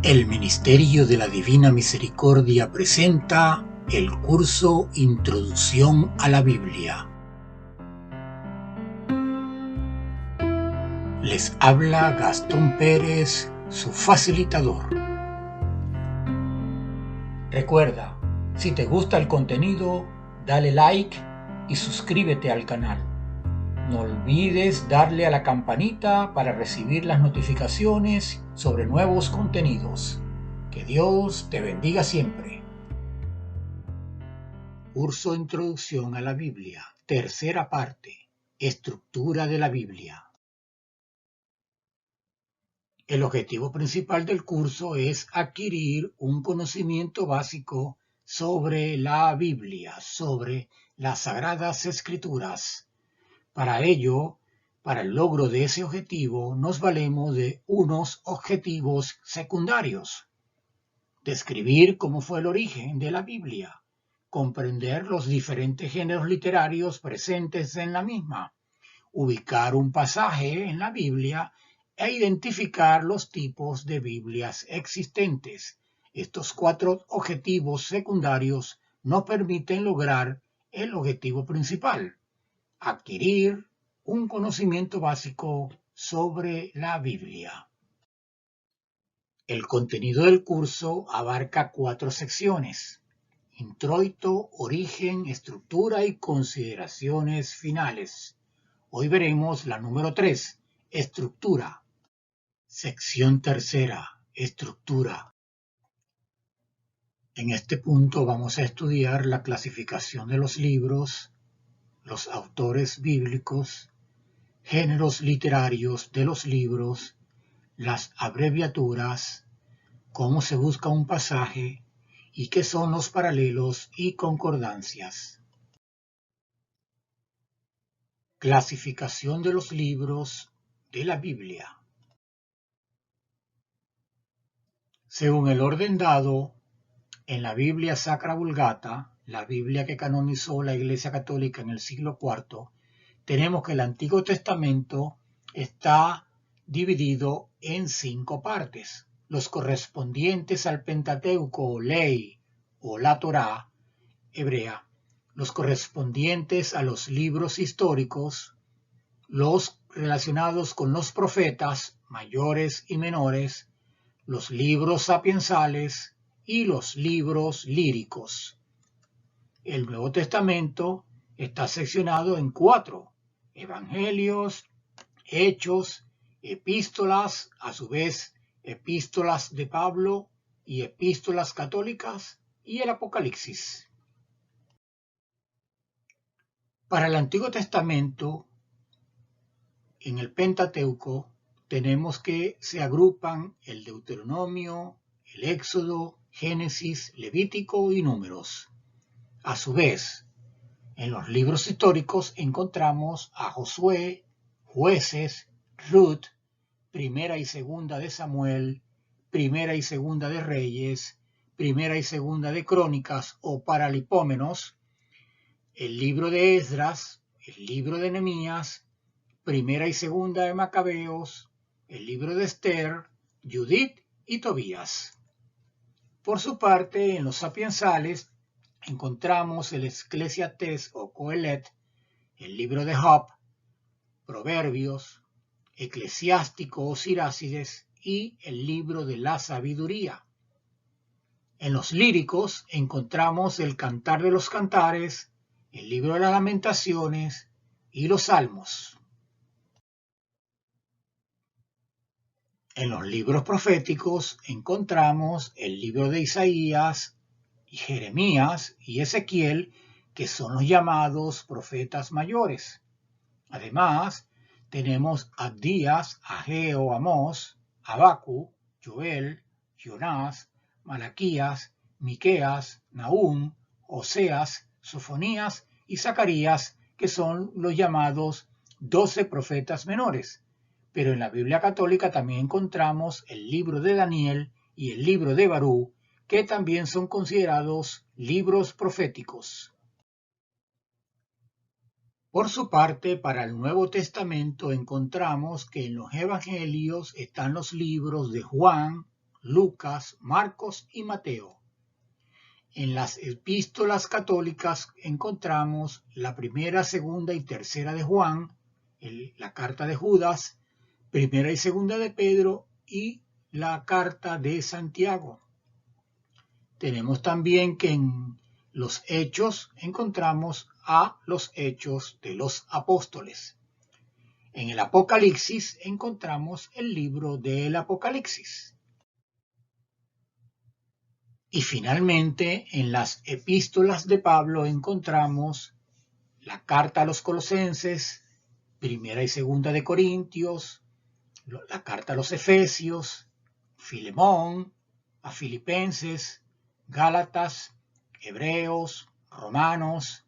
El Ministerio de la Divina Misericordia presenta el curso Introducción a la Biblia. Les habla Gastón Pérez, su facilitador. Recuerda, si te gusta el contenido, dale like y suscríbete al canal. No olvides darle a la campanita para recibir las notificaciones sobre nuevos contenidos. Que Dios te bendiga siempre. Curso Introducción a la Biblia, tercera parte, Estructura de la Biblia. El objetivo principal del curso es adquirir un conocimiento básico sobre la Biblia, sobre las Sagradas Escrituras. Para ello, para el logro de ese objetivo, nos valemos de unos objetivos secundarios. Describir cómo fue el origen de la Biblia, comprender los diferentes géneros literarios presentes en la misma, ubicar un pasaje en la Biblia e identificar los tipos de Biblias existentes. Estos 4 objetivos secundarios nos permiten lograr el objetivo principal: adquirir un conocimiento básico sobre la Biblia. El contenido del curso abarca 4 secciones: introito, origen, estructura y consideraciones finales. Hoy veremos la número 3, estructura. Sección tercera, estructura. En este punto vamos a estudiar la clasificación de los libros, los autores bíblicos, géneros literarios de los libros, las abreviaturas, cómo se busca un pasaje y qué son los paralelos y concordancias. Clasificación de los libros de la Biblia. Según el orden dado en la Biblia Sacra Vulgata, la Biblia que canonizó la Iglesia Católica en el siglo IV, tenemos que el Antiguo Testamento está dividido en 5 partes, los correspondientes al Pentateuco o ley o la Torá hebrea, los correspondientes a los libros históricos, los relacionados con los profetas mayores y menores, los libros sapiensales y los libros líricos. El Nuevo Testamento está seccionado en 4: Evangelios, Hechos, Epístolas, a su vez Epístolas de Pablo y Epístolas católicas, y el Apocalipsis. Para el Antiguo Testamento, en el Pentateuco, tenemos que se agrupan el Deuteronomio, el Éxodo, Génesis, Levítico y Números. A su vez, en los libros históricos encontramos a Josué, Jueces, Ruth, Primera y Segunda de Samuel, Primera y Segunda de Reyes, Primera y Segunda de Crónicas o Paralipómenos, el libro de Esdras, el libro de Nehemías, Primera y Segunda de Macabeos, el libro de Esther, Judith y Tobías. Por su parte, en los sapiensales encontramos el Eclesiastés o Coelet, el libro de Job, Proverbios, Eclesiástico o Sirácides y el libro de la Sabiduría. En los líricos encontramos el Cantar de los Cantares, el libro de las Lamentaciones y los Salmos. En los libros proféticos encontramos el libro de Isaías, Jeremías y Ezequiel, que son los llamados profetas mayores. Además, tenemos Abdías, Ageo, Amós, Habacuc, Joel, Jonás, Malaquías, Miqueas, Nahum, Oseas, Sofonías y Zacarías, que son los llamados 12 profetas menores. Pero en la Biblia católica también encontramos el libro de Daniel y el libro de Barú, que también son considerados libros proféticos. Por su parte, para el Nuevo Testamento encontramos que en los Evangelios están los libros de Juan, Lucas, Marcos y Mateo. En las epístolas católicas encontramos la primera, segunda y tercera de Juan, la carta de Judas, primera y segunda de Pedro y la carta de Santiago. Tenemos también que en los Hechos encontramos a los Hechos de los Apóstoles. En el Apocalipsis encontramos el libro del Apocalipsis. Y finalmente, en las epístolas de Pablo encontramos la carta a los Colosenses, primera y segunda de Corintios, la carta a los Efesios, Filemón, a Filipenses, Gálatas, Hebreos, Romanos,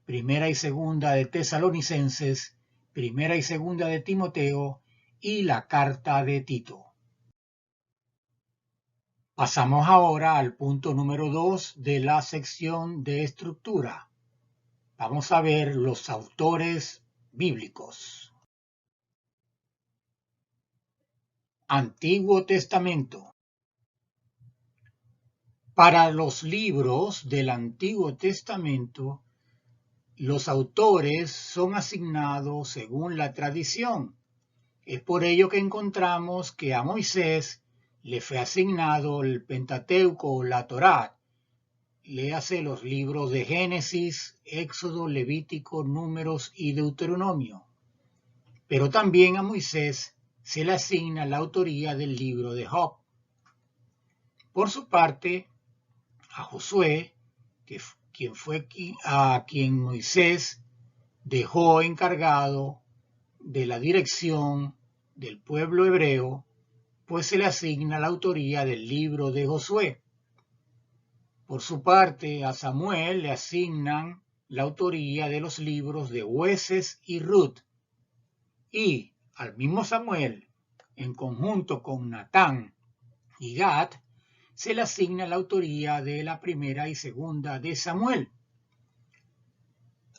primera y segunda de Tesalonicenses, primera y segunda de Timoteo y la carta de Tito. Pasamos ahora al punto número 2 de la sección de estructura. Vamos a ver los autores bíblicos. Antiguo Testamento. Para los libros del Antiguo Testamento, los autores son asignados según la tradición. Es por ello que encontramos que a Moisés le fue asignado el Pentateuco o la Torá. Léase los libros de Génesis, Éxodo, Levítico, Números y Deuteronomio. Pero también a Moisés se le asigna la autoría del libro de Job. Por su parte, a Josué, quien fue a quien Moisés dejó encargado de la dirección del pueblo hebreo, pues se le asigna la autoría del libro de Josué. Por su parte, a Samuel le asignan la autoría de los libros de Jueces y Ruth. Y al mismo Samuel, en conjunto con Natán y Gad, se le asigna la autoría de la primera y segunda de Samuel.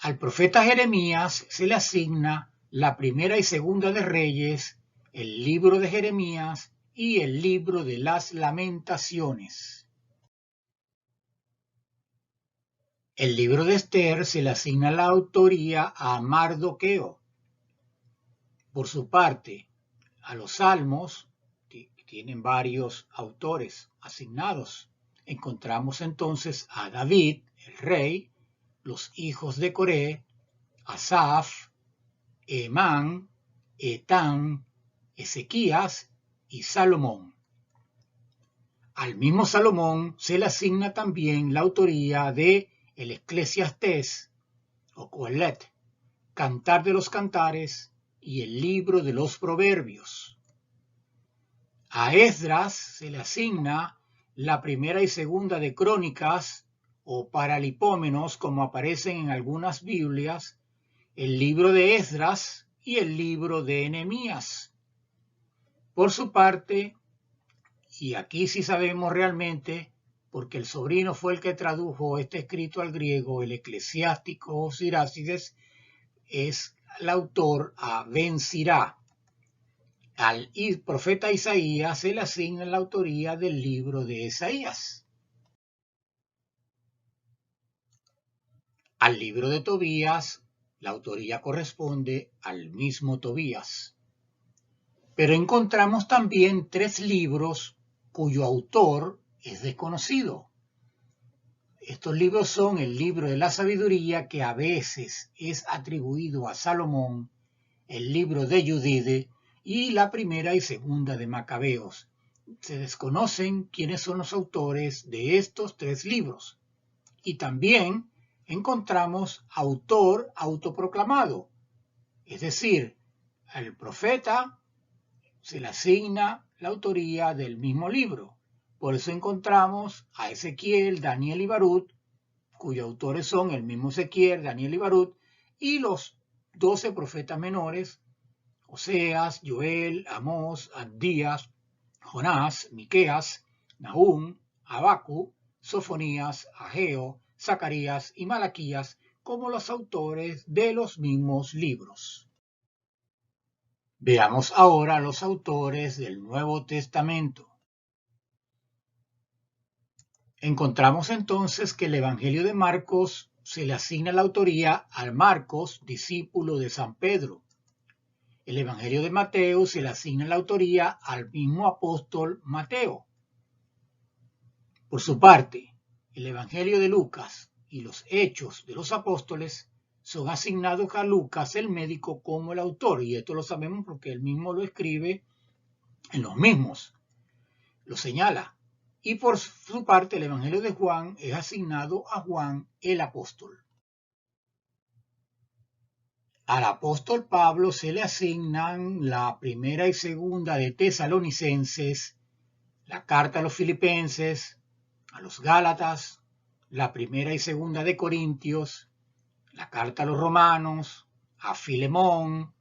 Al profeta Jeremías se le asigna la primera y segunda de Reyes, el libro de Jeremías y el libro de las Lamentaciones. El libro de Esther se le asigna la autoría a Mardoqueo. Por su parte, a los Salmos, que tienen varios autores asignados, encontramos entonces a David, el rey, los hijos de Coré, Asaf, Emán, Etán, Ezequías y Salomón. Al mismo Salomón se le asigna también la autoría de el Eclesiastés o Coelet, Cantar de los Cantares y el libro de los Proverbios. A Esdras se le asigna la primera y segunda de Crónicas o Paralipómenos, como aparecen en algunas Biblias, el libro de Esdras y el libro de Nehemías. Por su parte, y aquí sí sabemos realmente, porque el sobrino fue el que tradujo este escrito al griego, el eclesiástico Sirácides es el autor a Ben Sirá. Al profeta Isaías se le asigna la autoría del libro de Isaías. Al libro de Tobías, la autoría corresponde al mismo Tobías. Pero encontramos también 3 libros cuyo autor es desconocido. Estos libros son el libro de la sabiduría, que a veces es atribuido a Salomón, el libro de Judith y la primera y segunda de Macabeos. Se desconocen quiénes son los autores de estos 3 libros. Y también encontramos autor autoproclamado, es decir, al profeta se le asigna la autoría del mismo libro. Por eso encontramos a Ezequiel, Daniel y Barut, cuyos autores son el mismo Ezequiel, Daniel y Barut, y los 12 profetas menores, Oseas, Joel, Amós, Abdías, Jonás, Miqueas, Nahum, Habacuc, Sofonías, Ageo, Zacarías y Malaquías como los autores de los mismos libros. Veamos ahora los autores del Nuevo Testamento. Encontramos entonces que el Evangelio de Marcos se le asigna la autoría al Marcos, discípulo de San Pedro. El Evangelio de Mateo se le asigna la autoría al mismo apóstol Mateo. Por su parte, el Evangelio de Lucas y los Hechos de los Apóstoles son asignados a Lucas el médico como el autor, y esto lo sabemos porque él mismo lo escribe en los mismos, lo señala. Y por su parte, el Evangelio de Juan es asignado a Juan el apóstol. Al apóstol Pablo se le asignan la primera y segunda de Tesalonicenses, la carta a los Filipenses, a los Gálatas, la primera y segunda de Corintios, la carta a los Romanos, a Filemón,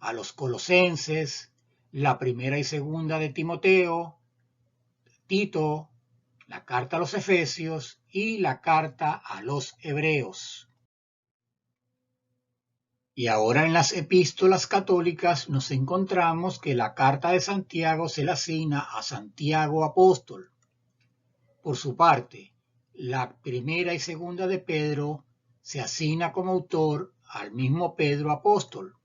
a los Colosenses, la primera y segunda de Timoteo, Tito, la carta a los Efesios y la carta a los Hebreos. Y ahora en las epístolas católicas nos encontramos que la carta de Santiago se le asigna a Santiago apóstol. Por su parte, la primera y segunda de Pedro se asigna como autor al mismo Pedro apóstol.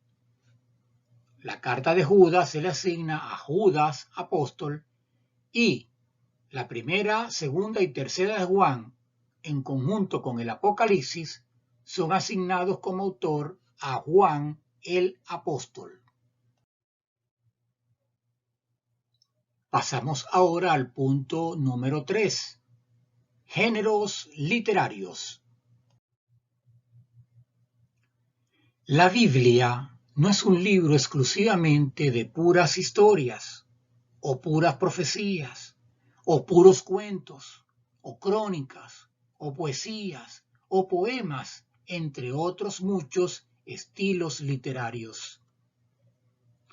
La carta de Judas se le asigna a Judas apóstol y la primera, segunda y tercera de Juan, en conjunto con el Apocalipsis, son asignados como autor a Juan el apóstol. Pasamos ahora al punto número 3. Géneros literarios. La Biblia no es un libro exclusivamente de puras historias, o puras profecías, o puros cuentos, o crónicas, o poesías, o poemas, entre otros muchos estilos literarios.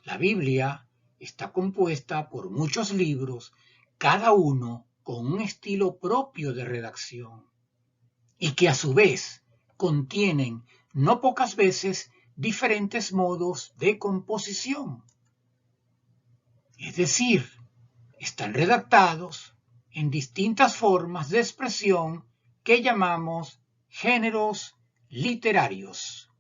La Biblia está compuesta por muchos libros, cada uno con un estilo propio de redacción, y que a su vez contienen no pocas veces diferentes modos de composición. Es decir, están redactados en distintas formas de expresión que llamamos géneros literarios.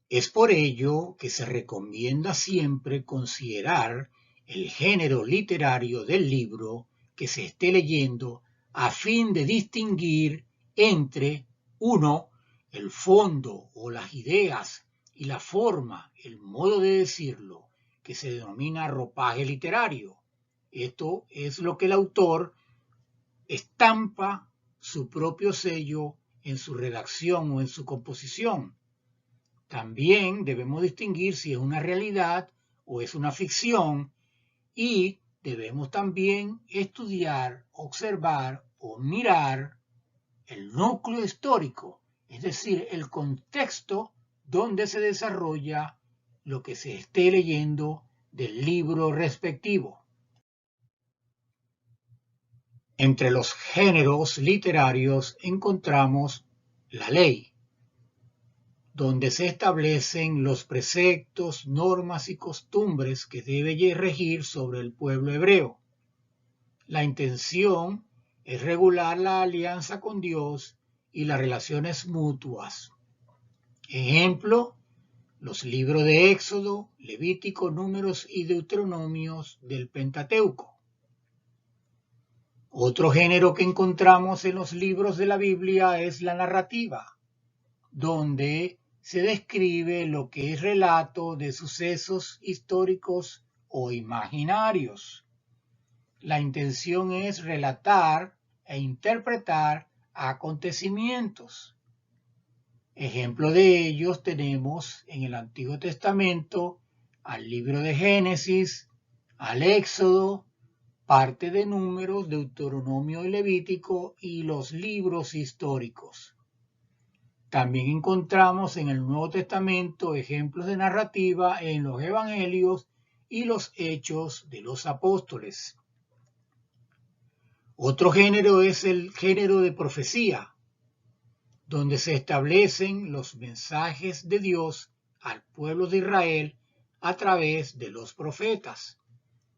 Es por ello que se recomienda siempre considerar el género literario del libro que se esté leyendo a fin de distinguir entre 1. El fondo o las ideas y la forma, el modo de decirlo, que se denomina ropaje literario. Esto es lo que el autor estampa su propio sello en su redacción o en su composición. También debemos distinguir si es una realidad o es una ficción, y debemos también estudiar, observar o mirar el núcleo histórico, es decir, el contexto donde se desarrolla lo que se esté leyendo del libro respectivo. Entre los géneros literarios encontramos la ley, donde se establecen los preceptos, normas y costumbres que debe regir sobre el pueblo hebreo. La intención es regular la alianza con Dios y las relaciones mutuas. Ejemplo, los libros de Éxodo, Levítico, Números y Deuteronomios del Pentateuco. Otro género que encontramos en los libros de la Biblia es la narrativa, donde se describe lo que es relato de sucesos históricos o imaginarios. La intención es relatar e interpretar acontecimientos. Ejemplo de ellos tenemos en el Antiguo Testamento al libro de Génesis, al Éxodo, parte de Números, Deuteronomio y Levítico y los libros históricos. También encontramos en el Nuevo Testamento ejemplos de narrativa en los Evangelios y los Hechos de los Apóstoles. Otro género es el género de profecía, donde se establecen los mensajes de Dios al pueblo de Israel a través de los profetas.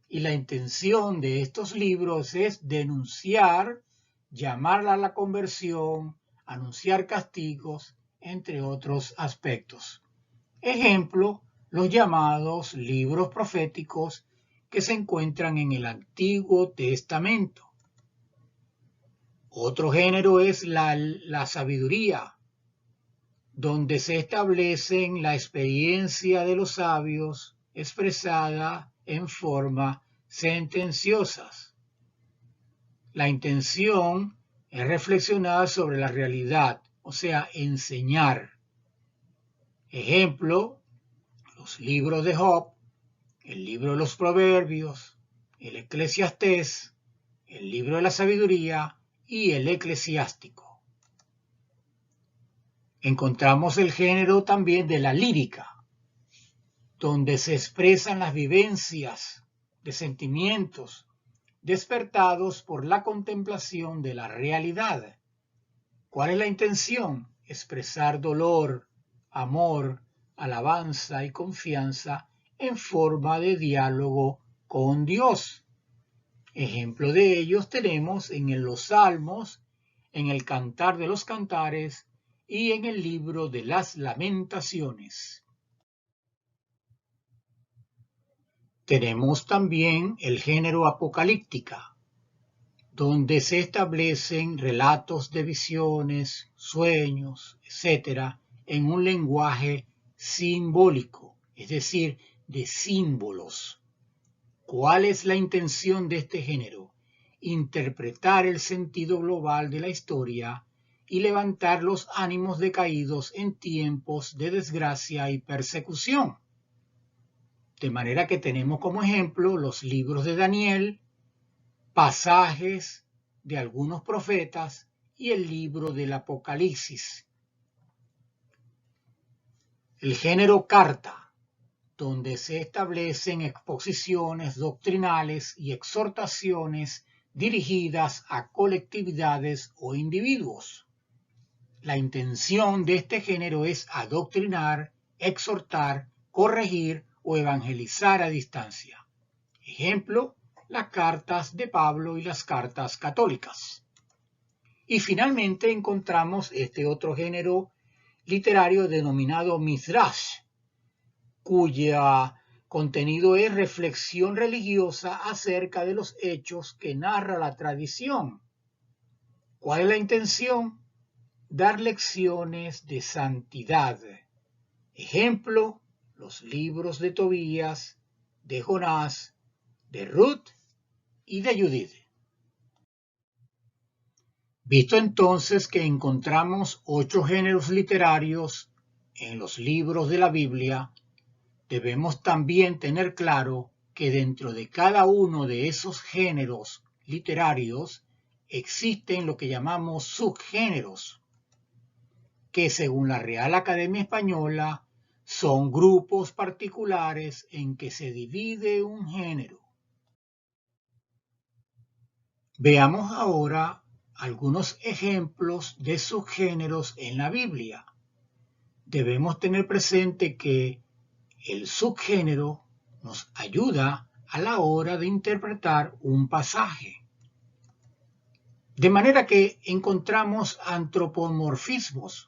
y la intención de estos libros es denunciar, llamar a la conversión, anunciar castigos, entre otros aspectos. Ejemplo, los llamados libros proféticos que se encuentran en el Antiguo Testamento. Otro género es la sabiduría, donde se establecen la experiencia de los sabios expresada en forma sentenciosas. La intención es reflexionar sobre la realidad, o sea, enseñar. Ejemplo, los libros de Job, el libro de los Proverbios, el Eclesiastés, el libro de la sabiduría y el Eclesiástico. Encontramos el género también de la lírica, donde se expresan las vivencias de sentimientos despertados por la contemplación de la realidad. ¿Cuál es la intención? Expresar dolor, amor, alabanza y confianza en forma de diálogo con Dios. Ejemplo de ellos tenemos en los Salmos, en el Cantar de los Cantares y en el libro de las Lamentaciones. Tenemos también el género apocalíptica, donde se establecen relatos de visiones, sueños, etc., en un lenguaje simbólico, es decir, de símbolos. ¿Cuál es la intención de este género? Interpretar el sentido global de la historia y levantar los ánimos decaídos en tiempos de desgracia y persecución. De manera que tenemos como ejemplo los libros de Daniel, pasajes de algunos profetas y el libro del Apocalipsis. El género carta, donde se establecen exposiciones doctrinales y exhortaciones dirigidas a colectividades o individuos. La intención de este género es adoctrinar, exhortar, corregir o evangelizar a distancia. Ejemplo, las cartas de Pablo y las cartas católicas. Y finalmente encontramos este otro género literario denominado Midrash, cuyo contenido es reflexión religiosa acerca de los hechos que narra la tradición. ¿Cuál es la intención? Dar lecciones de santidad. Ejemplo, los libros de Tobías, de Jonás, de Ruth y de Judith. Visto entonces que encontramos 8 géneros literarios en los libros de la Biblia, debemos también tener claro que dentro de cada uno de esos géneros literarios existen lo que llamamos subgéneros, que según la Real Academia Española son grupos particulares en que se divide un género. Veamos ahora algunos ejemplos de subgéneros en la Biblia. Debemos tener presente que el subgénero nos ayuda a la hora de interpretar un pasaje. De manera que encontramos antropomorfismos,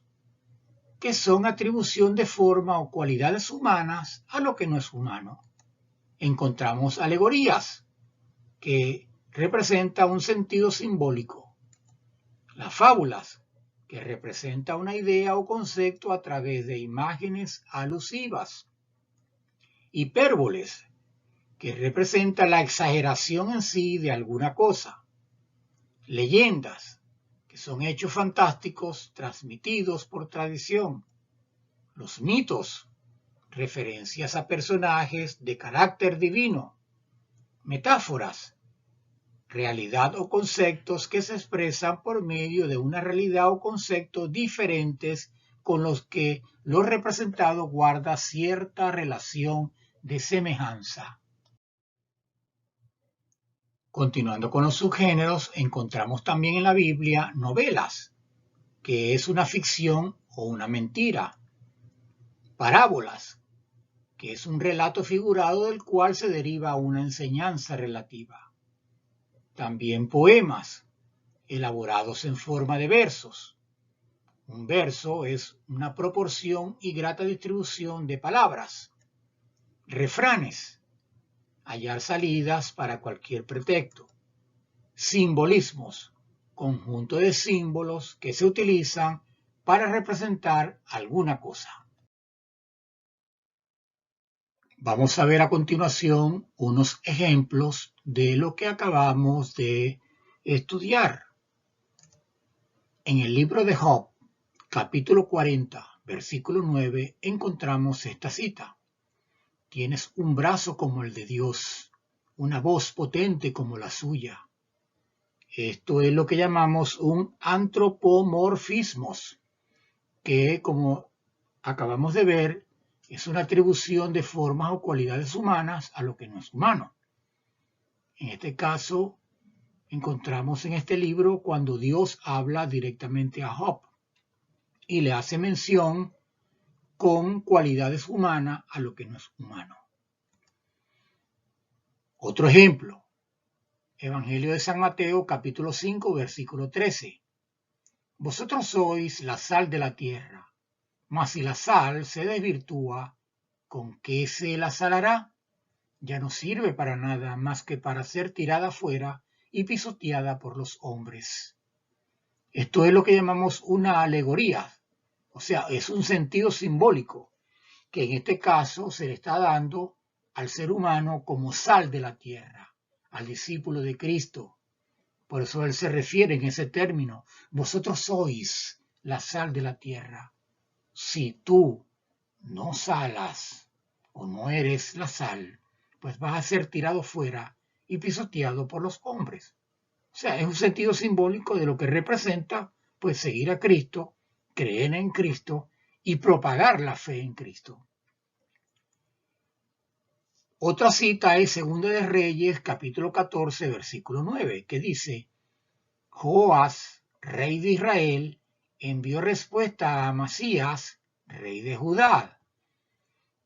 que son atribución de forma o cualidades humanas a lo que no es humano. Encontramos alegorías, que representa un sentido simbólico. Las fábulas, que representa una idea o concepto a través de imágenes alusivas. Hipérboles, que representa la exageración en sí de alguna cosa. Leyendas, que son hechos fantásticos transmitidos por tradición. Los mitos, referencias a personajes de carácter divino. Metáforas, realidad o conceptos que se expresan por medio de una realidad o concepto diferentes con los que lo representado guarda cierta relación de semejanza. Continuando con los subgéneros, encontramos también en la Biblia novelas, que es una ficción o una mentira. Parábolas, que es un relato figurado del cual se deriva una enseñanza relativa. También poemas, elaborados en forma de versos. Un verso es una proporción y grata distribución de palabras. Refranes, hallar salidas para cualquier pretexto. Simbolismos, conjunto de símbolos que se utilizan para representar alguna cosa. Vamos a ver a continuación unos ejemplos de lo que acabamos de estudiar. En el libro de Job, capítulo 40, versículo 9, encontramos esta cita. Tienes un brazo como el de Dios, una voz potente como la suya. Esto es lo que llamamos un antropomorfismo, que, como acabamos de ver, es una atribución de formas o cualidades humanas a lo que no es humano. En este caso, encontramos en este libro cuando Dios habla directamente a Job y le hace mención con cualidades humanas a lo que no es humano. Otro ejemplo, Evangelio de San Mateo, capítulo 5, versículo 13. Vosotros sois la sal de la tierra, mas si la sal se desvirtúa, ¿con qué se la salará? Ya no sirve para nada más que para ser tirada fuera y pisoteada por los hombres. Esto es lo que llamamos una alegoría, o sea, es un sentido simbólico, que en este caso se le está dando al ser humano como sal de la tierra, al discípulo de Cristo. Por eso él se refiere en ese término, vosotros sois la sal de la tierra. Si tú no salas o no eres la sal, pues vas a ser tirado fuera y pisoteado por los hombres. O sea, es un sentido simbólico de lo que representa, pues, seguir a Cristo, creer en Cristo y propagar la fe en Cristo. Otra cita es Segunda de Reyes, capítulo 14, versículo 9, que dice, Joás, rey de Israel, envió respuesta a Amasías, rey de Judá.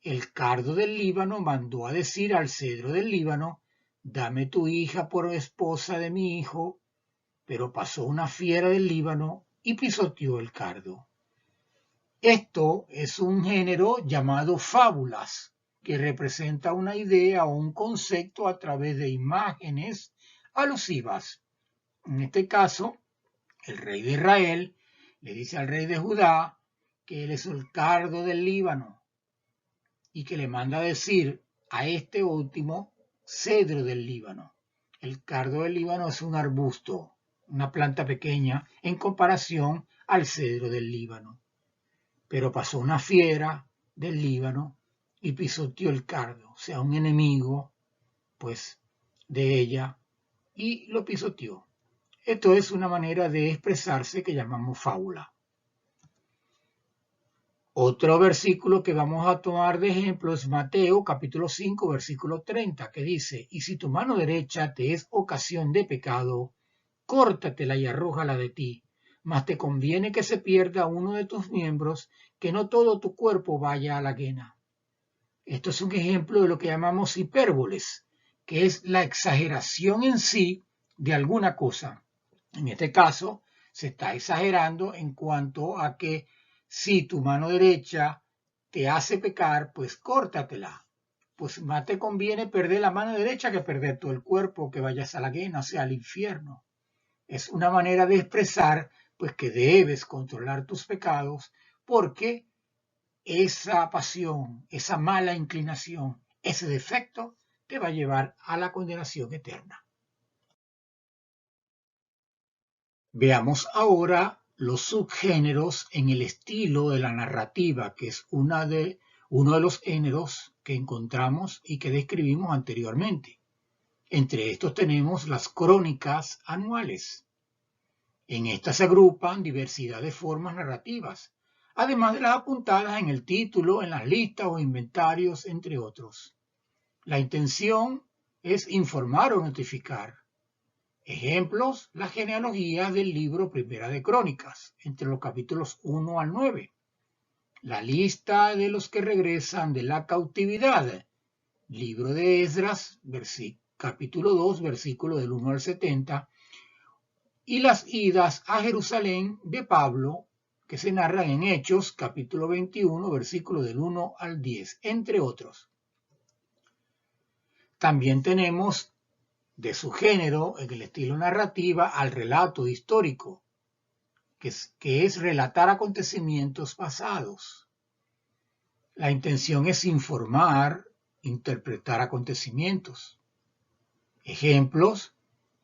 El cardo del Líbano mandó a decir al cedro del Líbano, dame tu hija por esposa de mi hijo, pero pasó una fiera del Líbano y pisoteó el cardo. Esto es un género llamado fábulas, que representa una idea o un concepto a través de imágenes alusivas. En este caso, el rey de Israel le dice al rey de Judá que él es el cardo del Líbano y que le manda a decir a este último cedro del Líbano. El cardo del Líbano es un arbusto, una planta pequeña en comparación al cedro del Líbano. Pero pasó una fiera del Líbano y pisoteó el cardo, o sea, un enemigo, pues, de ella, y lo pisoteó. Esto es una manera de expresarse que llamamos fábula. Otro versículo que vamos a tomar de ejemplo es Mateo capítulo 5 versículo 30, que dice, y si tu mano derecha te es ocasión de pecado, córtatela y arrójala de ti, mas te conviene que se pierda uno de tus miembros, que no todo tu cuerpo vaya a la guena. Esto es un ejemplo de lo que llamamos hipérboles, que es la exageración en sí de alguna cosa. En este caso, se está exagerando en cuanto a que si tu mano derecha te hace pecar, pues córtatela. Pues más te conviene perder la mano derecha que perder todo el cuerpo, que vayas a la guena, o sea, al infierno. Es una manera de expresar, pues, que debes controlar tus pecados, porque esa pasión, esa mala inclinación, ese defecto, te va a llevar a la condenación eterna. Veamos ahora los subgéneros en el estilo de la narrativa, que es uno de los géneros que encontramos y que describimos anteriormente. Entre estos tenemos las crónicas anuales. En estas se agrupan diversidad de formas narrativas, además de las apuntadas en el título, en las listas o inventarios, entre otros. La intención es informar o notificar. Ejemplos, las genealogías del libro Primera de Crónicas, entre los capítulos 1 al 9. la lista de los que regresan de la cautividad. Libro de Esdras, capítulo 2, versículo del 1 al 70, y las idas a Jerusalén de Pablo, que se narran en Hechos, capítulo 21, versículo del 1 al 10, entre otros. También tenemos de su género, en el estilo narrativa, al relato histórico, que es relatar acontecimientos pasados. La intención es informar, interpretar acontecimientos. Ejemplos: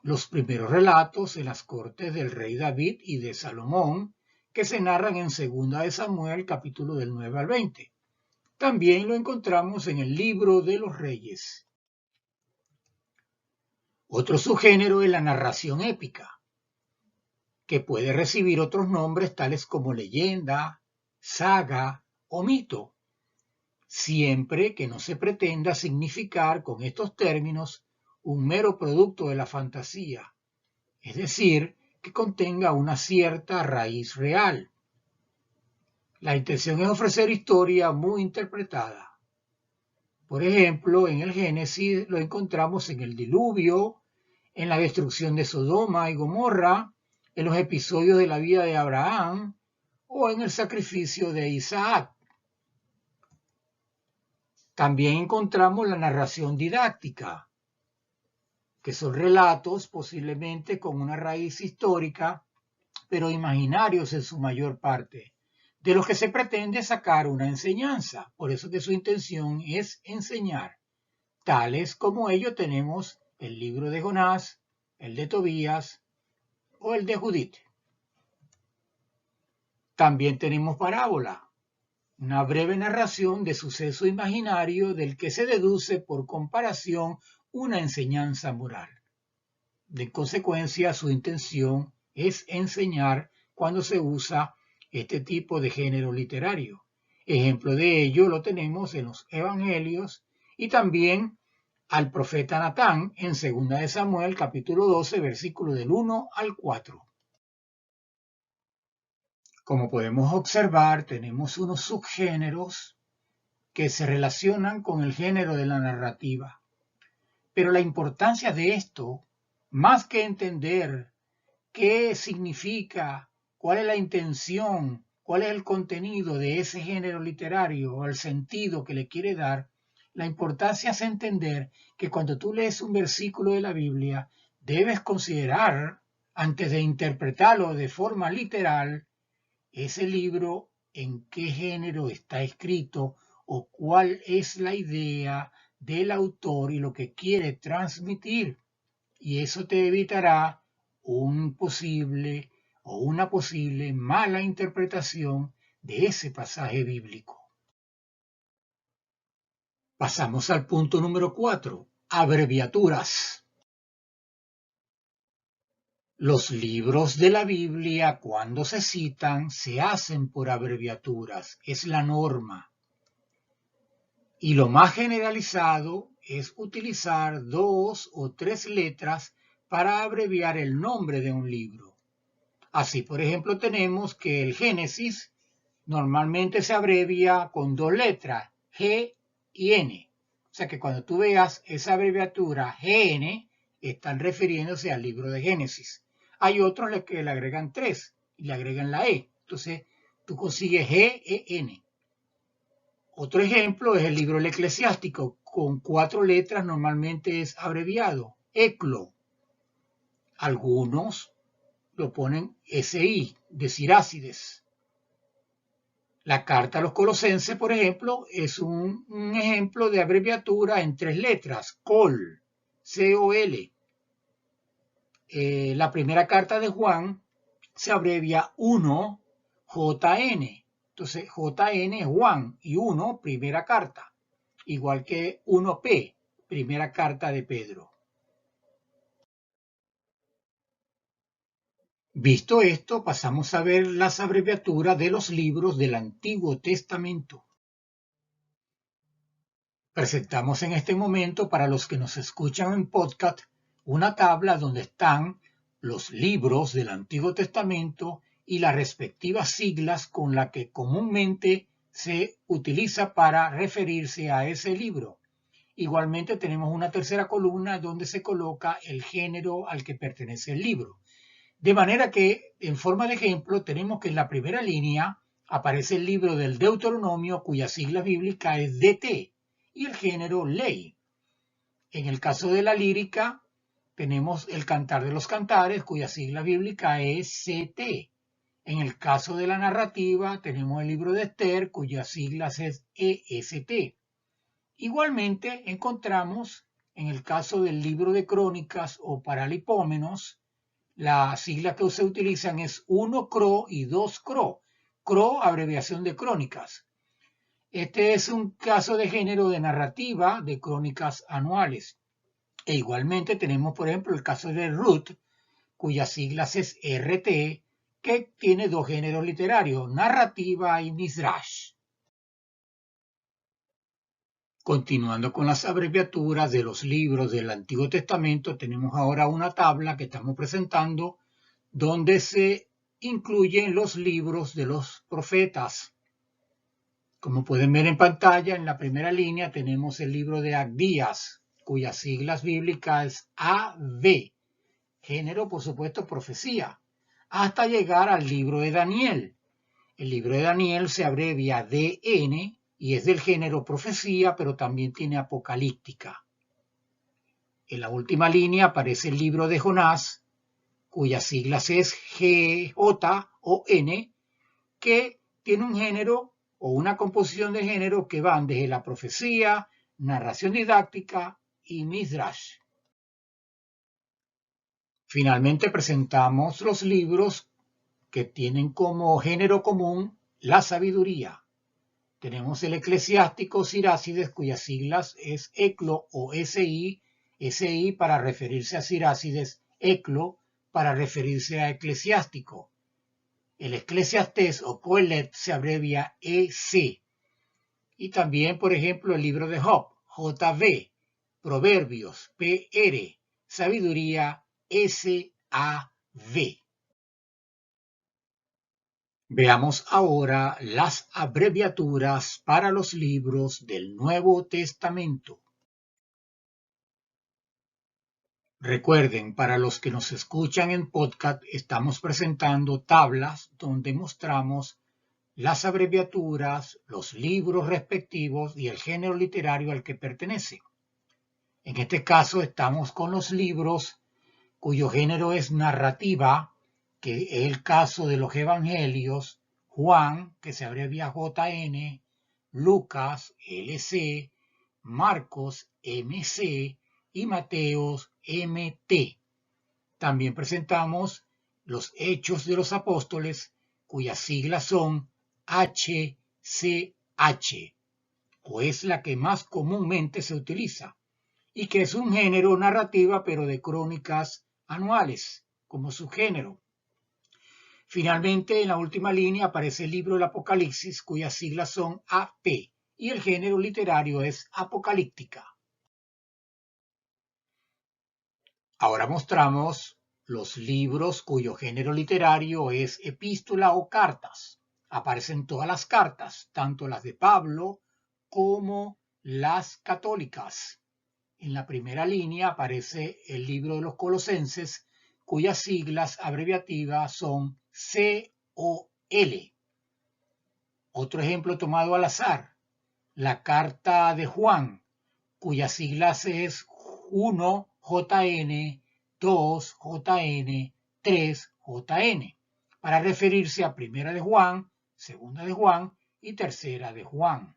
los primeros relatos en las cortes del rey David y de Salomón, que se narran en 2 de Samuel, capítulo del 9 al 20. También lo encontramos en el libro de los Reyes. Otro subgénero es la narración épica, que puede recibir otros nombres tales como leyenda, saga o mito, siempre que no se pretenda significar con estos términos un mero producto de la fantasía, es decir, que contenga una cierta raíz real. La intención es ofrecer historia muy interpretada. Por ejemplo, en el Génesis lo encontramos en el diluvio, en la destrucción de Sodoma y Gomorra, en los episodios de la vida de Abraham o en el sacrificio de Isaac. También encontramos la narración didáctica, que son relatos posiblemente con una raíz histórica, pero imaginarios en su mayor parte, de los que se pretende sacar una enseñanza. Por eso que su intención es enseñar. Tales como ello tenemos el libro de Jonás, el de Tobías o el de Judith. También tenemos parábola, una breve narración de suceso imaginario del que se deduce por comparación una enseñanza moral. De consecuencia, su intención es enseñar cuando se usa este tipo de género literario. Ejemplo de ello lo tenemos en los Evangelios y también al profeta Natán en 2 de Samuel, capítulo 12, versículo del 1 al 4. Como podemos observar, tenemos unos subgéneros que se relacionan con el género de la narrativa. Pero la importancia de esto, más que entender qué significa, cuál es la intención, cuál es el contenido de ese género literario o el sentido que le quiere dar, la importancia es entender que cuando tú lees un versículo de la Biblia, debes considerar, antes de interpretarlo de forma literal, ese libro en qué género está escrito o cuál es la idea del autor y lo que quiere transmitir. Y eso te evitará una posible mala interpretación de ese pasaje bíblico. Pasamos al punto número 4, abreviaturas. Los libros de la Biblia, cuando se citan, se hacen por abreviaturas, es la norma. Y lo más generalizado es utilizar 2 o 3 letras para abreviar el nombre de un libro. Así, por ejemplo, tenemos que el Génesis normalmente se abrevia con 2 letras, G y N. O sea que cuando tú veas esa abreviatura GN, están refiriéndose al libro de Génesis. Hay otros que le agregan 3 y le agregan la E. Entonces, tú consigues GEN. Otro ejemplo es el libro del Eclesiástico. Con 4 letras normalmente es abreviado, ECLO. Algunos lo ponen SI, de Sirácides. La carta a los Colosenses, por ejemplo, es un ejemplo de abreviatura en 3 letras, COL, C-O-L. La primera carta de Juan se abrevia 1, JN. Entonces, JN es Juan y 1, primera carta. Igual que 1P, primera carta de Pedro. Visto esto, pasamos a ver las abreviaturas de los libros del Antiguo Testamento. Presentamos en este momento, para los que nos escuchan en podcast, una tabla donde están los libros del Antiguo Testamento y las respectivas siglas con las que comúnmente se utiliza para referirse a ese libro. Igualmente tenemos una tercera columna donde se coloca el género al que pertenece el libro. De manera que, en forma de ejemplo, tenemos que en la primera línea aparece el libro del Deuteronomio, cuya sigla bíblica es DT, y el género ley. En el caso de la lírica, tenemos el Cantar de los Cantares, cuya sigla bíblica es CT. En el caso de la narrativa, tenemos el libro de Esther, cuyas siglas es EST. Igualmente, encontramos, en el caso del libro de Crónicas o Paralipómenos, las siglas que se utilizan es 1 CRO y 2 CRO. CRO, abreviación de Crónicas. Este es un caso de género de narrativa de crónicas anuales. E igualmente tenemos, por ejemplo, el caso de Ruth, cuyas siglas es RT, que tiene dos géneros literarios, narrativa y Midrash. Continuando con las abreviaturas de los libros del Antiguo Testamento, tenemos ahora una tabla que estamos presentando donde se incluyen los libros de los profetas. Como pueden ver en pantalla, en la primera línea tenemos el libro de Abdías, cuyas siglas bíblicas es AV, género por supuesto profecía, hasta llegar al libro de Daniel. El libro de Daniel se abrevia DN y es del género profecía, pero también tiene apocalíptica. En la última línea aparece el libro de Jonás, cuyas siglas es GJON, que tiene un género o una composición de género que van desde la profecía, narración didáctica y Midrash. Finalmente presentamos los libros que tienen como género común la sabiduría. Tenemos el eclesiástico Sirácides, cuyas siglas es ECLO o SI, SI para referirse a Sirácides, ECLO para referirse a eclesiástico. El Eclesiastés o Coelet se abrevia EC. Y también, por ejemplo, el libro de Job, JV, Proverbios, PR, Sabiduría, SAV. Veamos ahora las abreviaturas para los libros del Nuevo Testamento. Recuerden, para los que nos escuchan en podcast, estamos presentando tablas donde mostramos las abreviaturas, los libros respectivos y el género literario al que pertenece. En este caso estamos con los libros cuyo género es narrativa, que es el caso de los evangelios, Juan, que se abrevia JN, Lucas, LC, Marcos, MC y Mateos, MT. También presentamos los Hechos de los Apóstoles, cuyas siglas son HCH, o es la que más comúnmente se utiliza, y que es un género narrativa pero de crónicas anuales como subgénero. Finalmente, en la última línea aparece el libro del Apocalipsis, cuyas siglas son AP, y el género literario es apocalíptica. Ahora mostramos los libros cuyo género literario es epístola o cartas. Aparecen todas las cartas, tanto las de Pablo como las católicas. En la primera línea aparece el libro de los Colosenses, cuyas siglas abreviativas son COL. Otro ejemplo tomado al azar, la carta de Juan, cuyas siglas es 1JN, 2JN, 3JN, para referirse a primera de Juan, segunda de Juan y tercera de Juan.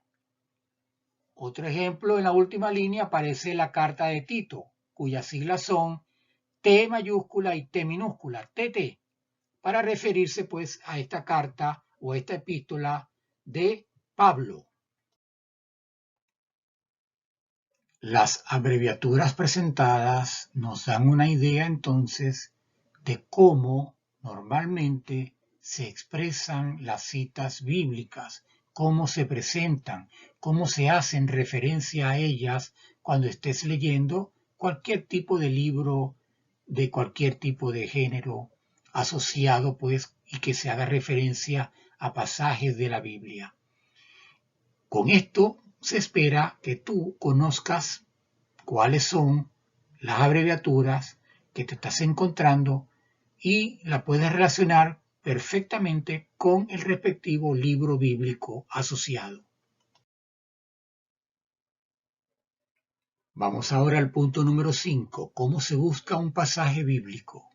Otro ejemplo, en la última línea aparece la carta de Tito, cuyas siglas son T mayúscula y T minúscula, TT, para referirse pues a esta carta o a esta epístola de Pablo. Las abreviaturas presentadas nos dan una idea entonces de cómo normalmente se expresan las citas bíblicas, cómo se presentan, cómo se hacen referencia a ellas cuando estés leyendo cualquier tipo de libro de cualquier tipo de género asociado pues y que se haga referencia a pasajes de la Biblia. Con esto se espera que tú conozcas cuáles son las abreviaturas que te estás encontrando y la puedes relacionar perfectamente con el respectivo libro bíblico asociado. Vamos ahora al punto número 5. ¿Cómo se busca un pasaje bíblico?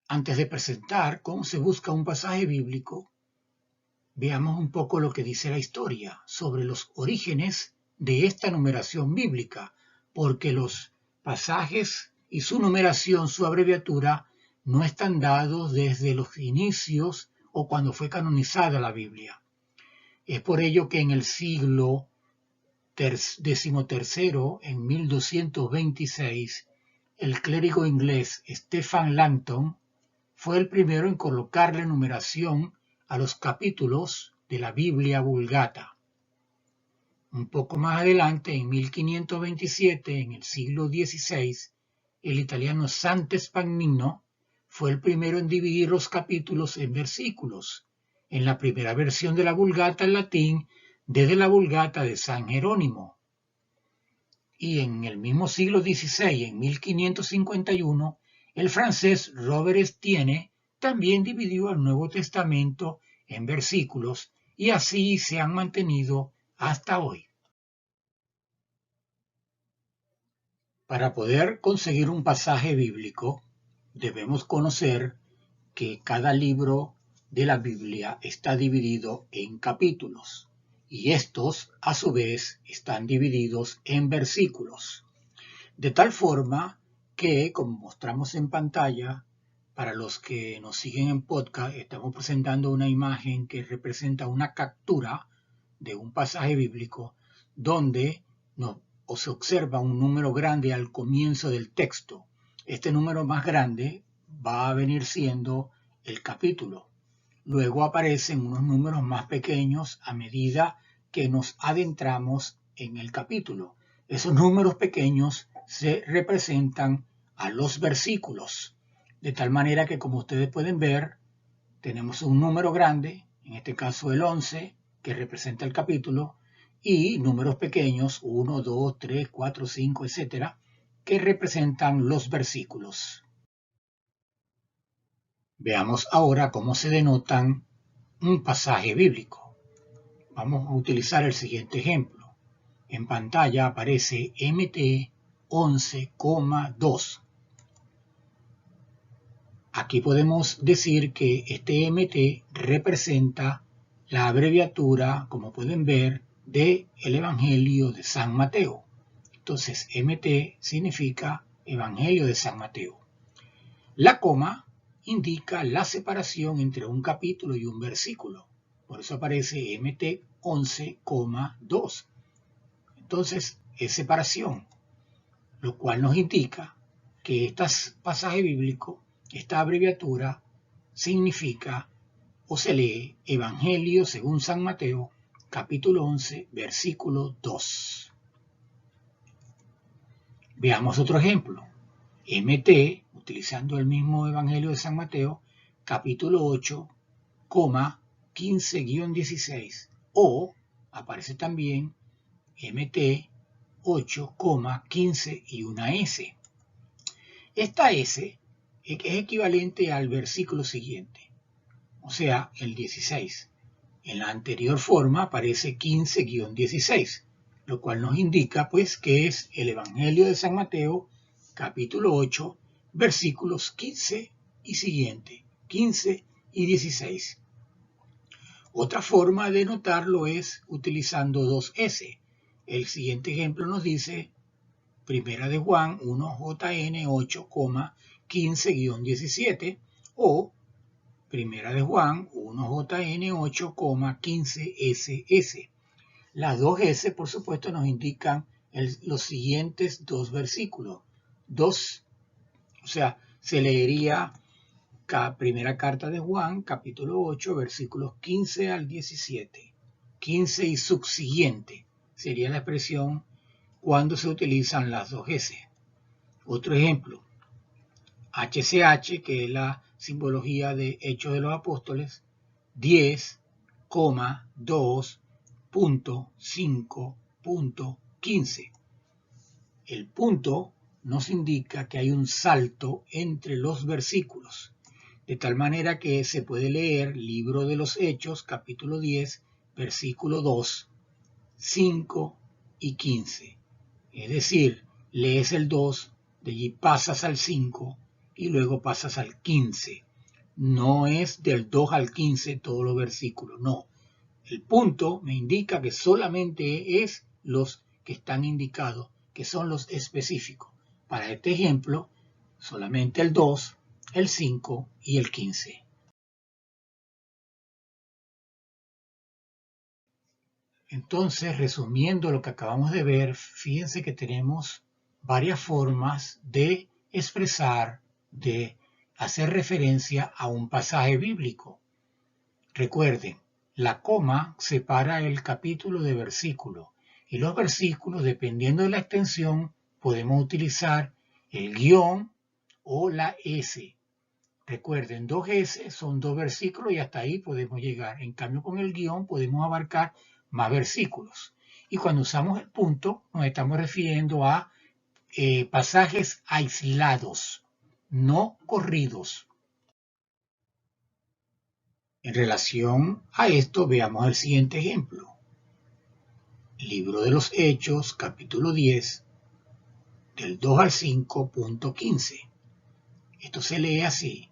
Antes de presentar cómo se busca un pasaje bíblico, veamos un poco lo que dice la historia sobre los orígenes de esta numeración bíblica, porque los pasajes y su numeración, su abreviatura, no están dados desde los inicios o cuando fue canonizada la Biblia. Es por ello que en el siglo XIII, en 1226, el clérigo inglés Stephen Langton fue el primero en colocarle numeración a los capítulos de la Biblia Vulgata. Un poco más adelante, en 1527, en el siglo XVI, el italiano Sante Spagnino fue el primero en dividir los capítulos en versículos, en la primera versión de la Vulgata en latín, desde la Vulgata de San Jerónimo. Y en el mismo siglo XVI, en 1551, el francés Robert Estienne también dividió el Nuevo Testamento en versículos y así se han mantenido hasta hoy. Para poder conseguir un pasaje bíblico, debemos conocer que cada libro de la Biblia está dividido en capítulos y estos, a su vez, están divididos en versículos. De tal forma que, como mostramos en pantalla, para los que nos siguen en podcast, estamos presentando una imagen que representa una captura de un pasaje bíblico donde se observa un número grande al comienzo del texto. Este número más grande va a venir siendo el capítulo. Luego aparecen unos números más pequeños a medida que nos adentramos en el capítulo. Esos números pequeños se representan a los versículos, de tal manera que, como ustedes pueden ver, tenemos un número grande, en este caso el 11, que representa el capítulo, y números pequeños, 1, 2, 3, 4, 5, etc., que representan los versículos. Veamos ahora cómo se denotan un pasaje bíblico. Vamos a utilizar el siguiente ejemplo. En pantalla aparece MT 11,2. Aquí podemos decir que este MT representa la abreviatura, como pueden ver, del Evangelio de San Mateo. Entonces, MT significa Evangelio de San Mateo. La coma indica la separación entre un capítulo y un versículo. Por eso aparece MT 11,2. Entonces, es separación, lo cual nos indica que este pasaje bíblico, esta abreviatura, significa o se lee Evangelio según San Mateo, capítulo 11, versículo 2. Veamos otro ejemplo. MT, utilizando el mismo Evangelio de San Mateo, capítulo 8, 15-16. O aparece también MT 8, 15 y una S. Esta S es equivalente al versículo siguiente, o sea, el 16. En la anterior forma aparece 15-16, lo cual nos indica pues que es el Evangelio de San Mateo, capítulo 8, versículos 15 y siguiente, 15 y 16. Otra forma de notarlo es utilizando dos S. El siguiente ejemplo nos dice Primera de Juan 1JN 8, 15-17 o Primera de Juan 1JN 8, 15SS. Las dos S, por supuesto, nos indican los siguientes dos versículos. O sea, se leería primera carta de Juan, capítulo 8, versículos 15 al 17. 15 y subsiguiente sería la expresión cuando se utilizan las dos S. Otro ejemplo, HCH, que es la simbología de Hechos de los Apóstoles, 10, 2.5.15. El punto nos indica que hay un salto entre los versículos, de tal manera que se puede leer Libro de los Hechos, capítulo 10, versículo 2, 5 y 15. Es decir, lees el 2, de allí pasas al 5 y luego pasas al 15. No es del 2 al 15 todos los versículos, no. El punto me indica que solamente es los que están indicados, que son los específicos. Para este ejemplo, solamente el 2, el 5 y el 15. Entonces, resumiendo lo que acabamos de ver, fíjense que tenemos varias formas de expresar, de hacer referencia a un pasaje bíblico. Recuerden, la coma separa el capítulo de versículo y los versículos, dependiendo de la extensión, podemos utilizar el guión o la S. Recuerden, 2S son 2 versículos y hasta ahí podemos llegar. En cambio, con el guión podemos abarcar más versículos. Y cuando usamos el punto, nos estamos refiriendo a pasajes aislados, no corridos. En relación a esto, veamos el siguiente ejemplo. Libro de los Hechos, capítulo 10, del 2 al 5.15. Esto se lee así.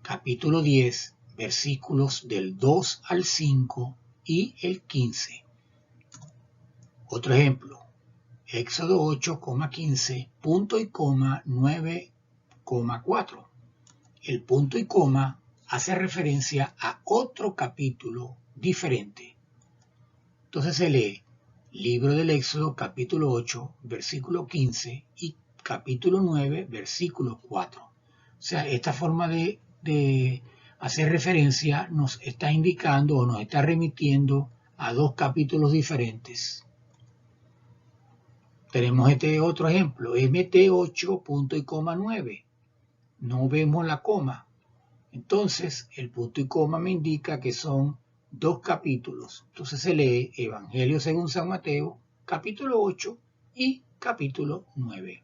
Capítulo 10, versículos del 2 al 5 y el 15. Otro ejemplo. Éxodo 8,15, punto y coma 9,4. El punto y coma hace referencia a otro capítulo diferente. Entonces se lee Libro del Éxodo, capítulo 8, versículo 15 y capítulo 9, versículo 4. O sea, esta forma de hacer referencia nos está indicando o nos está remitiendo a dos capítulos diferentes. Tenemos este otro ejemplo, MT8, punto y coma 9. No vemos la coma. Entonces, el punto y coma me indica que son dos capítulos. Entonces se lee Evangelio según San Mateo, capítulo 8 y capítulo 9.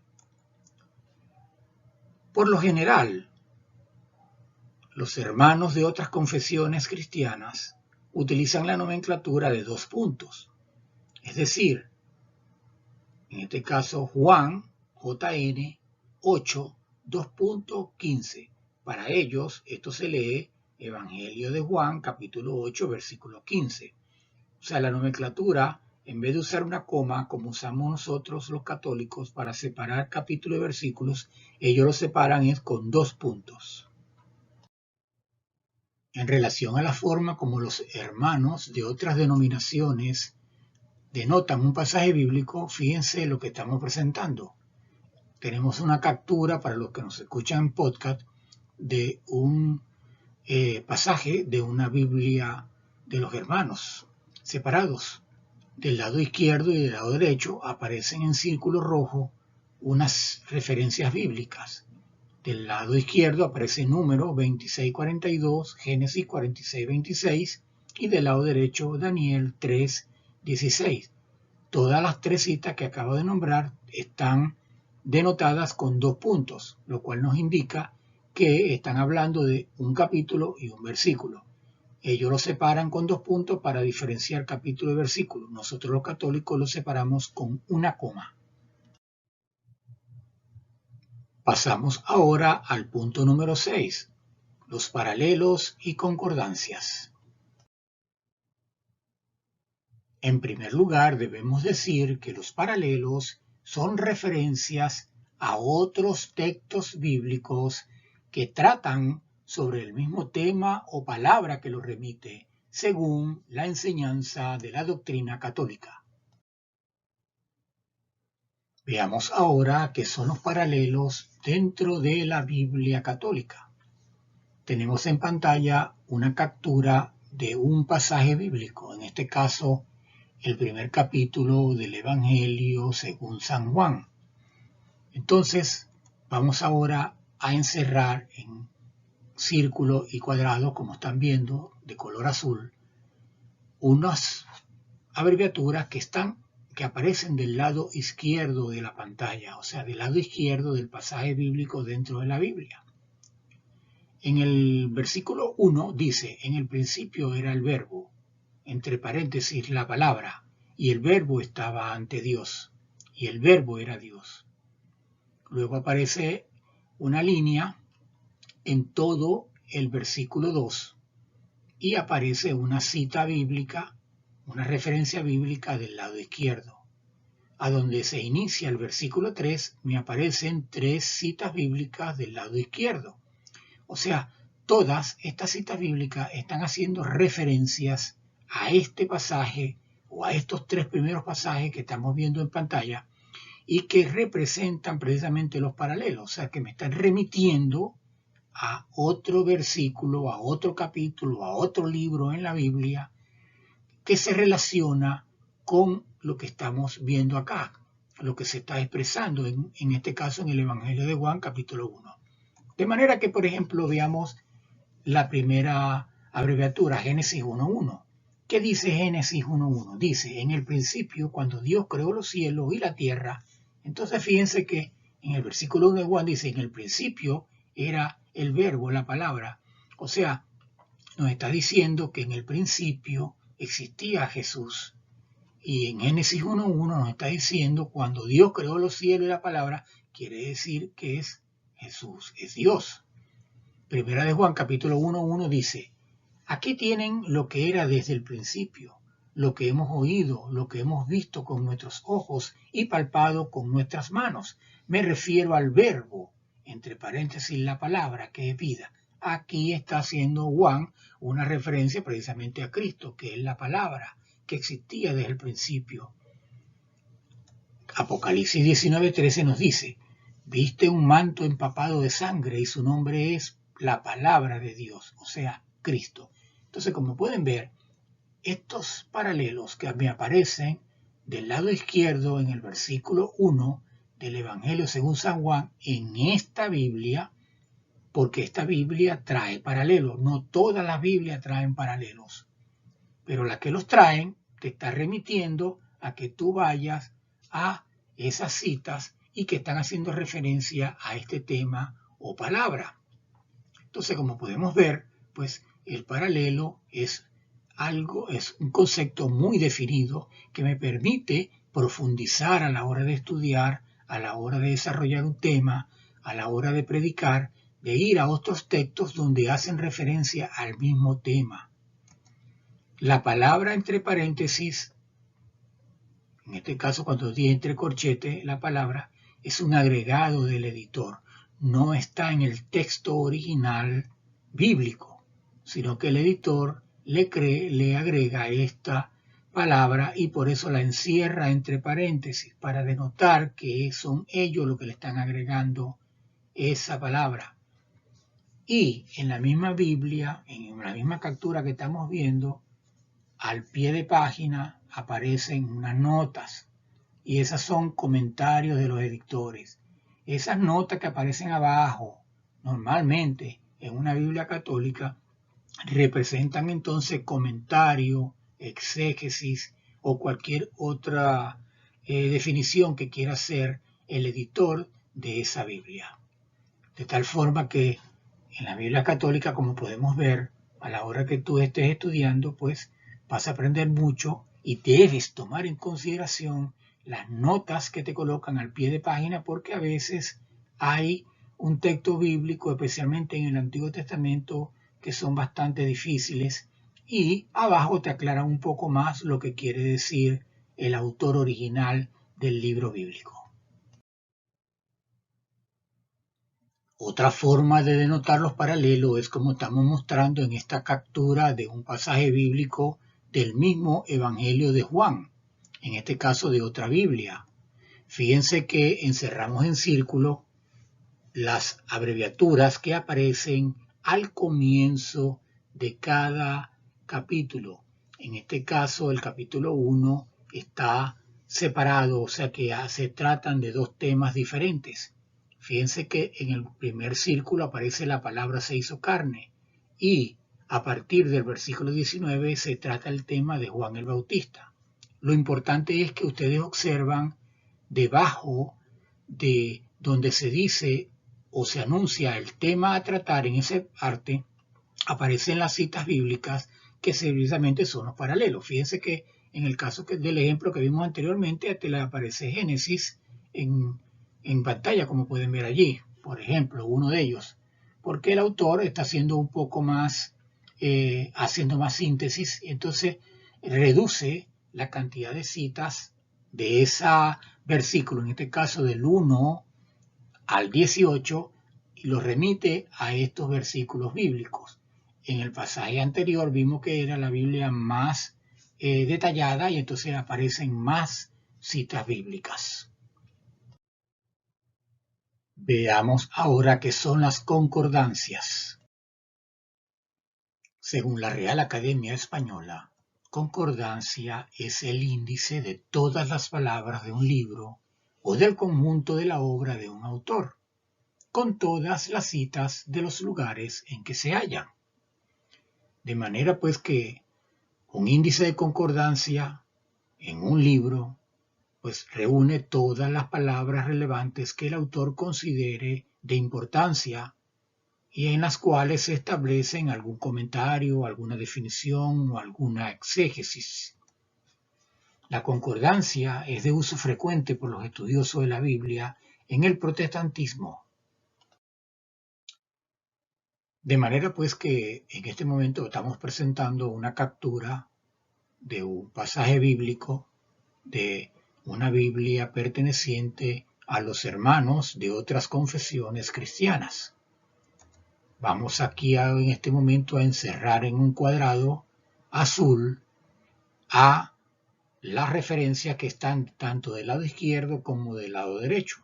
Por lo general, los hermanos de otras confesiones cristianas utilizan la nomenclatura de 2 puntos. Es decir, en este caso Juan, JN, 8, 2.15. Para ellos, esto se lee Evangelio de Juan, capítulo 8, versículo 15. O sea, la nomenclatura, en vez de usar una coma, como usamos nosotros los católicos para separar capítulos y versículos, ellos lo separan es con 2 puntos. En relación a la forma como los hermanos de otras denominaciones denotan un pasaje bíblico, fíjense lo que estamos presentando. Tenemos una captura para los que nos escuchan en podcast de un pasaje de una Biblia de los hermanos separados. Del lado izquierdo y del lado derecho aparecen en círculo rojo unas referencias bíblicas. Del lado izquierdo aparece número 26:42, Génesis 46:26 y del lado derecho Daniel 3:16. Todas las 3 citas que acabo de nombrar están denotadas con 2 puntos, lo cual nos indica que están hablando de un capítulo y un versículo. Ellos lo separan con 2 puntos para diferenciar capítulo y versículo. Nosotros los católicos lo separamos con una coma. Pasamos ahora al punto número 6, los paralelos y concordancias. En primer lugar, debemos decir que los paralelos son referencias a otros textos bíblicos que tratan sobre el mismo tema o palabra que lo remite, según la enseñanza de la doctrina católica. Veamos ahora qué son los paralelos dentro de la Biblia católica. Tenemos en pantalla una captura de un pasaje bíblico, en este caso el primer capítulo del Evangelio según San Juan. Entonces, vamos ahora a encerrar en círculo y cuadrado, como están viendo, de color azul, unas abreviaturas que aparecen del lado izquierdo de la pantalla, o sea, del lado izquierdo del pasaje bíblico dentro de la Biblia. En el versículo 1 dice, en el principio era el verbo, entre paréntesis la palabra, y el verbo estaba ante Dios, y el verbo era Dios. Luego aparece una línea en todo el versículo 2 y aparece una cita bíblica, una referencia bíblica del lado izquierdo. A donde se inicia el versículo 3 me aparecen 3 citas bíblicas del lado izquierdo. O sea, todas estas citas bíblicas están haciendo referencias a este pasaje o a estos 3 primeros pasajes que estamos viendo en pantalla y que representan precisamente los paralelos, o sea, que me están remitiendo a otro versículo, a otro capítulo, a otro libro en la Biblia que se relaciona con lo que estamos viendo acá, lo que se está expresando en este caso en el Evangelio de Juan capítulo 1. De manera que, por ejemplo, veamos la primera abreviatura, Génesis 1.1. ¿Qué dice Génesis 1.1? Dice, en el principio, cuando Dios creó los cielos y la tierra. Entonces fíjense que en el versículo 1 de Juan dice, en el principio era el verbo, la palabra. O sea, nos está diciendo que en el principio existía Jesús. Y en Génesis 1.1 nos está diciendo, cuando Dios creó los cielos y la palabra, quiere decir que es Jesús, es Dios. Primera de Juan capítulo 1.1 dice, aquí tienen lo que era desde el principio, lo que hemos oído, lo que hemos visto con nuestros ojos y palpado con nuestras manos. Me refiero al verbo, entre paréntesis la palabra, que es vida. Aquí está haciendo Juan una referencia precisamente a Cristo, que es la palabra que existía desde el principio. Apocalipsis 19.13 nos dice, viste un manto empapado de sangre y su nombre es la palabra de Dios, o sea, Cristo. Entonces, como pueden ver, estos paralelos que me aparecen del lado izquierdo en el versículo 1 del Evangelio según San Juan, en esta Biblia, porque esta Biblia trae paralelos, no todas las Biblias traen paralelos, pero las que los traen te está remitiendo a que tú vayas a esas citas y que están haciendo referencia a este tema o palabra. Entonces, como podemos ver, pues el paralelo es un concepto muy definido que me permite profundizar a la hora de estudiar, a la hora de desarrollar un tema, a la hora de predicar, de ir a otros textos donde hacen referencia al mismo tema. La palabra entre paréntesis, en este caso cuando tiene entre corchetes la palabra, es un agregado del editor. No está en el texto original bíblico, sino que el editor le agrega esta palabra y por eso la encierra entre paréntesis para denotar que son ellos los que le están agregando esa palabra. Y en la misma Biblia, en la misma captura que estamos viendo, al pie de página aparecen unas notas y esas son comentarios de los editores. Esas notas que aparecen abajo, normalmente en una Biblia católica, representan entonces comentario, exégesis o cualquier otra definición que quiera hacer el editor de esa Biblia. De tal forma que en la Biblia católica, como podemos ver, a la hora que tú estés estudiando, pues vas a aprender mucho y debes tomar en consideración las notas que te colocan al pie de página porque a veces hay un texto bíblico, especialmente en el Antiguo Testamento, que son bastante difíciles y abajo te aclaran un poco más lo que quiere decir el autor original del libro bíblico. Otra forma de denotar los paralelos es como estamos mostrando en esta captura de un pasaje bíblico del mismo Evangelio de Juan, en este caso de otra Biblia. Fíjense que encerramos en círculo las abreviaturas que aparecen al comienzo de cada capítulo. En este caso, el capítulo 1 está separado, o sea que se tratan de dos temas diferentes. Fíjense que en el primer círculo aparece la palabra se hizo carne y a partir del versículo 19 se trata el tema de Juan el Bautista. Lo importante es que ustedes observan debajo de donde se dice o se anuncia el tema a tratar en esa parte, aparecen las citas bíblicas que precisamente son los paralelos. Fíjense que en el caso del ejemplo que vimos anteriormente, te le aparece Génesis en pantalla, como pueden ver allí. Por ejemplo, uno de ellos, porque el autor está haciendo un poco más, haciendo más síntesis, entonces reduce la cantidad de citas de ese versículo, en este caso del 1 al 18, y lo remite a estos versículos bíblicos. En el pasaje anterior vimos que era la Biblia más detallada y entonces aparecen más citas bíblicas. Veamos ahora qué son las concordancias. Según la Real Academia Española, concordancia es el índice de todas las palabras de un libro o del conjunto de la obra de un autor, con todas las citas de los lugares en que se hallan. De manera pues que un índice de concordancia en un libro pues reúne todas las palabras relevantes que el autor considere de importancia y en las cuales se establecen algún comentario, alguna definición o alguna exégesis. La concordancia es de uso frecuente por los estudiosos de la Biblia en el protestantismo. De manera pues que en este momento estamos presentando una captura de un pasaje bíblico de una Biblia perteneciente a los hermanos de otras confesiones cristianas. Vamos aquí en este momento a encerrar en un cuadrado azul a las referencias que están tanto del lado izquierdo como del lado derecho.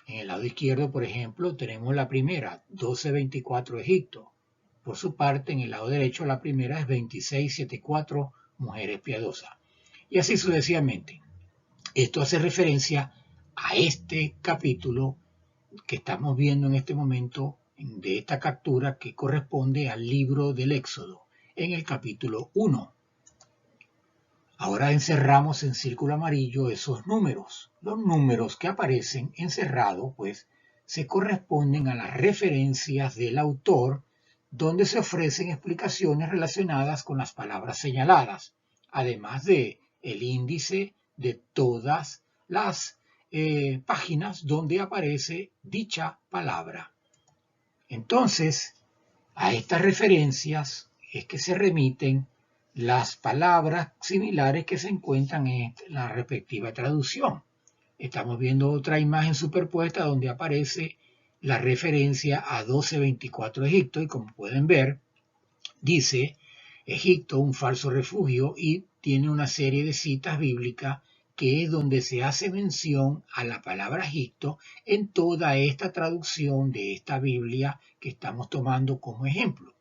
En el lado izquierdo, por ejemplo, tenemos la primera, 12:24 Egipto. Por su parte, en el lado derecho, la primera es 26:74 Mujeres piadosas. Y así sucesivamente. Esto hace referencia a este capítulo que estamos viendo en este momento de esta captura que corresponde al libro del Éxodo, en el capítulo 1. Ahora encerramos en círculo amarillo esos números. Los números que aparecen encerrados, pues, se corresponden a las referencias del autor, donde se ofrecen explicaciones relacionadas con las palabras señaladas, además de el índice de todas las páginas donde aparece dicha palabra. Entonces, a estas referencias es que se remiten las palabras similares que se encuentran en la respectiva traducción. Estamos viendo otra imagen superpuesta donde aparece la referencia a 12:24 Egipto y como pueden ver, dice Egipto, un falso refugio, y tiene una serie de citas bíblicas que es donde se hace mención a la palabra Egipto en toda esta traducción de esta Biblia que estamos tomando como ejemplo.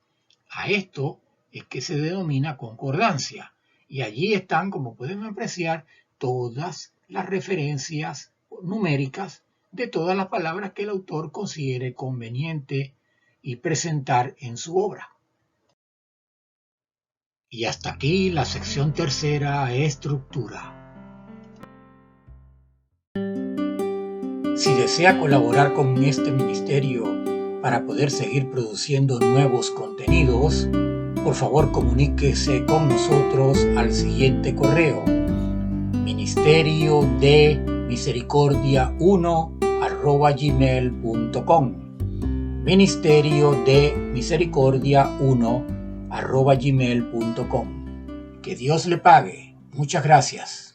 A esto es que se denomina concordancia, y allí están, como pueden apreciar, todas las referencias numéricas de todas las palabras que el autor considere conveniente y presentar en su obra. Y hasta aquí la sección tercera, estructura. Si desea colaborar con este ministerio para poder seguir produciendo nuevos contenidos, por favor comuníquese con nosotros al siguiente correo: ministeriodemisericordia1@gmail.com ministeriodemisericordia1@gmail.com. Que Dios le pague. Muchas gracias.